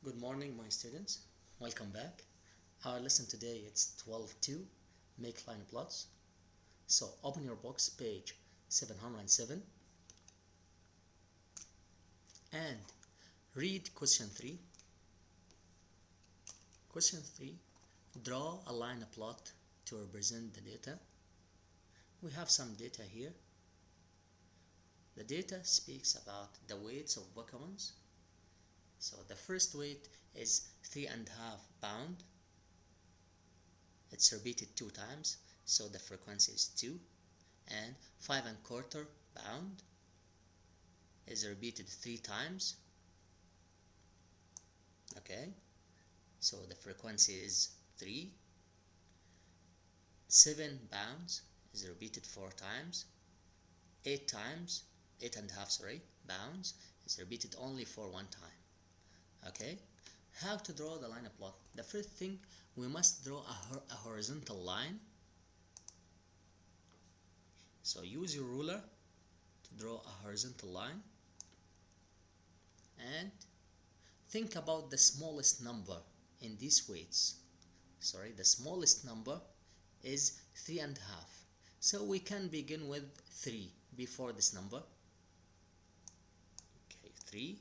Good morning, my students. Welcome back. Our lesson today it's 12.2, make line plots. So open your books, page 707, and read question 3. Question 3, draw a line plot to represent the data. We have some data here. The data speaks about the weights of Pokemons. So the first weight is 3.5 pound. It's repeated 2 times, so the frequency is 2. And 5.25 pound is repeated 3 times. Okay, so the frequency is 3. 7 pounds is repeated 4 times. 8.5 pounds is repeated only for 1 time. Okay, how to draw the line plot? The first thing, we must draw a horizontal line. So use your ruler to draw a horizontal line and think about the smallest number in these weights. The smallest number is 3.5. So we can begin with 3 before this number. Okay, 3.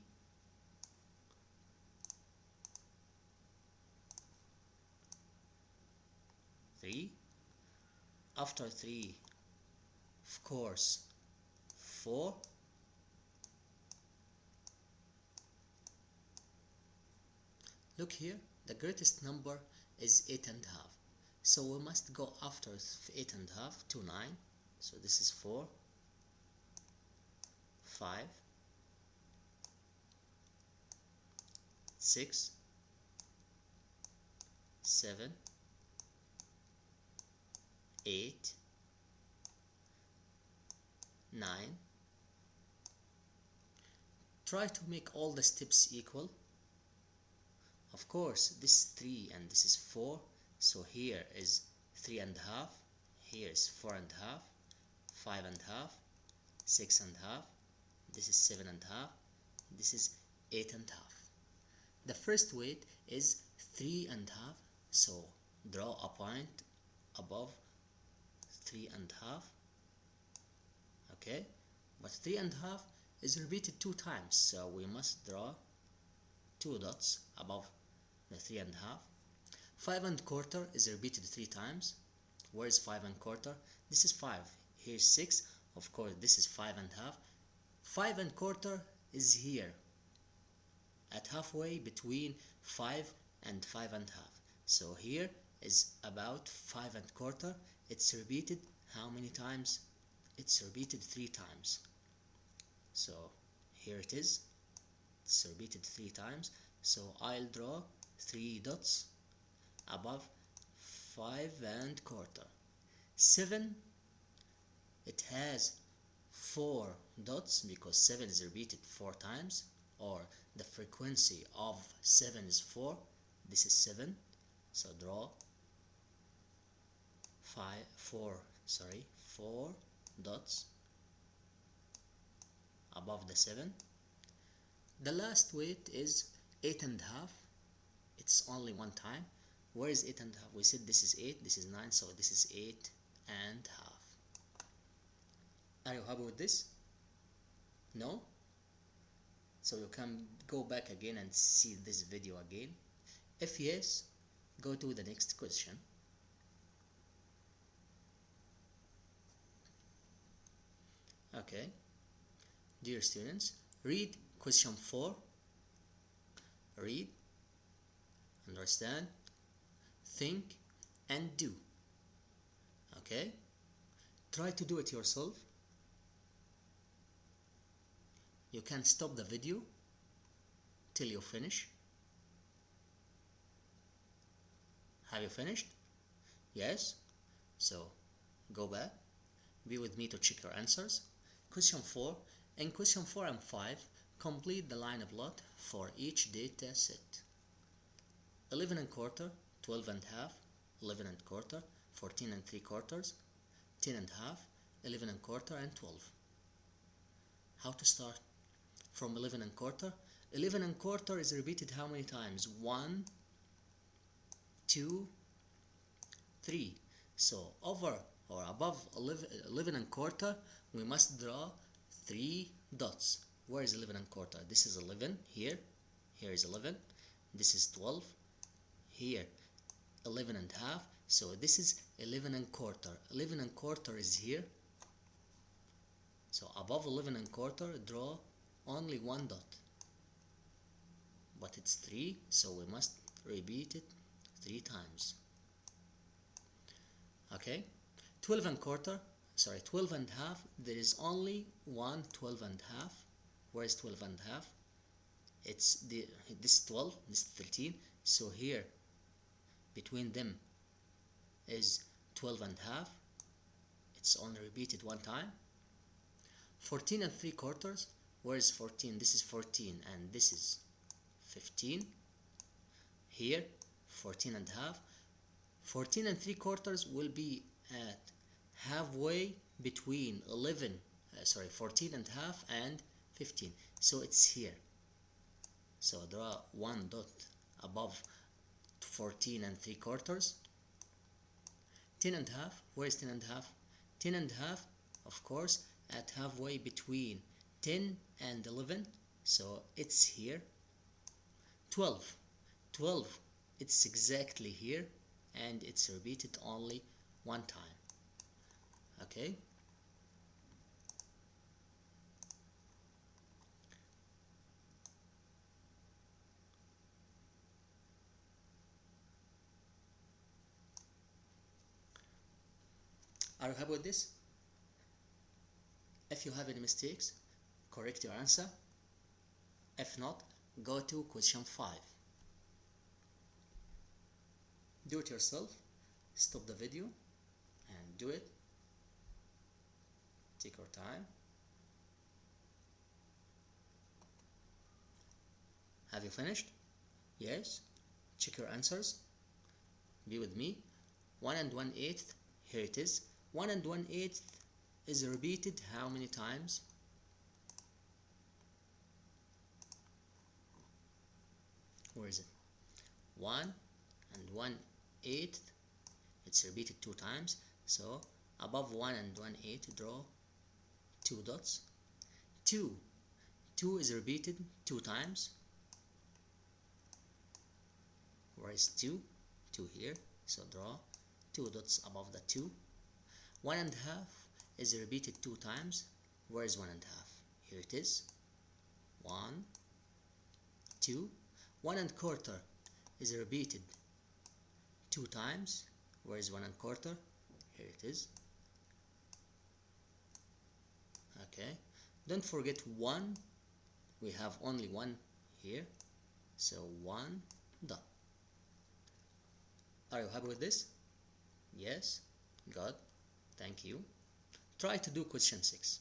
After 3, of course, 4. Look here, the greatest number is 8.5. So we must go after 8.5 to 9. So this is 4, 5, 6, 7, 8, 9. Try to make all the steps equal. Of course, this is 3 and this is 4. So here is 3.5. Here is 4.5, 5.5, 6.5. This is 7.5. This is 8.5. The first weight is 3.5. So draw a point above 3.5. Okay, but 3.5 is repeated 2 times, so we must draw 2 dots above the 3.5. 5.25 is repeated 3 times. Where is 5.25? This is 5. Here's 6. Of course, this is 5.5. 5.25 is here at halfway between 5 and 5.5. So here is about 5.25. It's repeated how many times? It's repeated 3 times. So here it is. It's repeated 3 times. So I'll draw 3 dots above 5.25. 7, it has 4 dots because 7 is repeated 4 times, or the frequency of 7 is 4. This is 7. So draw 4 dots above the 7. The last weight is 8.5. It's only 1 time. Where is 8.5? We said this is 8, this is 9, so this is 8.5. Are you happy with this? No? So you can go back again and see this video again. If yes, go to the next question. Okay, dear students, read question 4. Read, understand, think, and do. Okay, try to do it yourself. You can stop the video till you finish. Have you finished? Yes? So go back, be with me to check your answers. Question 4. In question 4 and 5, complete the line plot for each data set. 11.25, 12.5, 11.25, 14.75, 10.5, 11.25, and 12. How to start? from 11 and quarter. 11 and quarter is repeated how many times? 1, 2, 3. So over or above 11 and quarter, we must draw 3 dots. Where is 11 and quarter? This is 11 here. Here is 11. This is 12. Here 11 and half. So this is 11 and quarter. 11 and quarter is here. So above 11 and quarter, draw only 1 dot. But it's 3, so we must repeat it 3 times. Okay? 12 and quarter, sorry, 12 and half, there is only one 12 and half. Where is 12 and half? It's this 12, this 13. So here, between them is 12 and half. It's only repeated 1 time. 14 and 3 quarters. Where is 14? This is 14 and this is 15. Here, 14 and half. 14 and 3 quarters will be at halfway between 14 and half and 15. So it's here. So draw 1 dot above 14 and 3 quarters. 10 and half. Where is 10 and half? 10 and half, of course, at halfway between 10 and 11. So it's here. 12. 12. It's exactly here. And it's repeated only 1 time. Okay? Are you happy with this? If you have any mistakes, correct your answer. If not, go to question 5. Do it yourself. Stop the video and do it. Take your time. Have you finished? Yes? Check your answers. Be with me. 1 and 1/8. Here it is. 1 and 1/8 is repeated how many times? Where is it? 1 and 1/8. It's repeated 2 times. So above 1 and 1/8, draw 2 dots. 2. 2 is repeated 2 times. Where is 2? 2 here. So draw 2 dots above the 2. 1 and half is repeated 2 times. Where is 1 and half? Here it is. 1, 2. 1 and quarter is repeated 2 times. Where is 1 and quarter? Here it is. Okay. Don't forget 1. We have only 1 here. So 1 dot. Are you happy with this? Yes? Good. Thank you. Try to do question 6.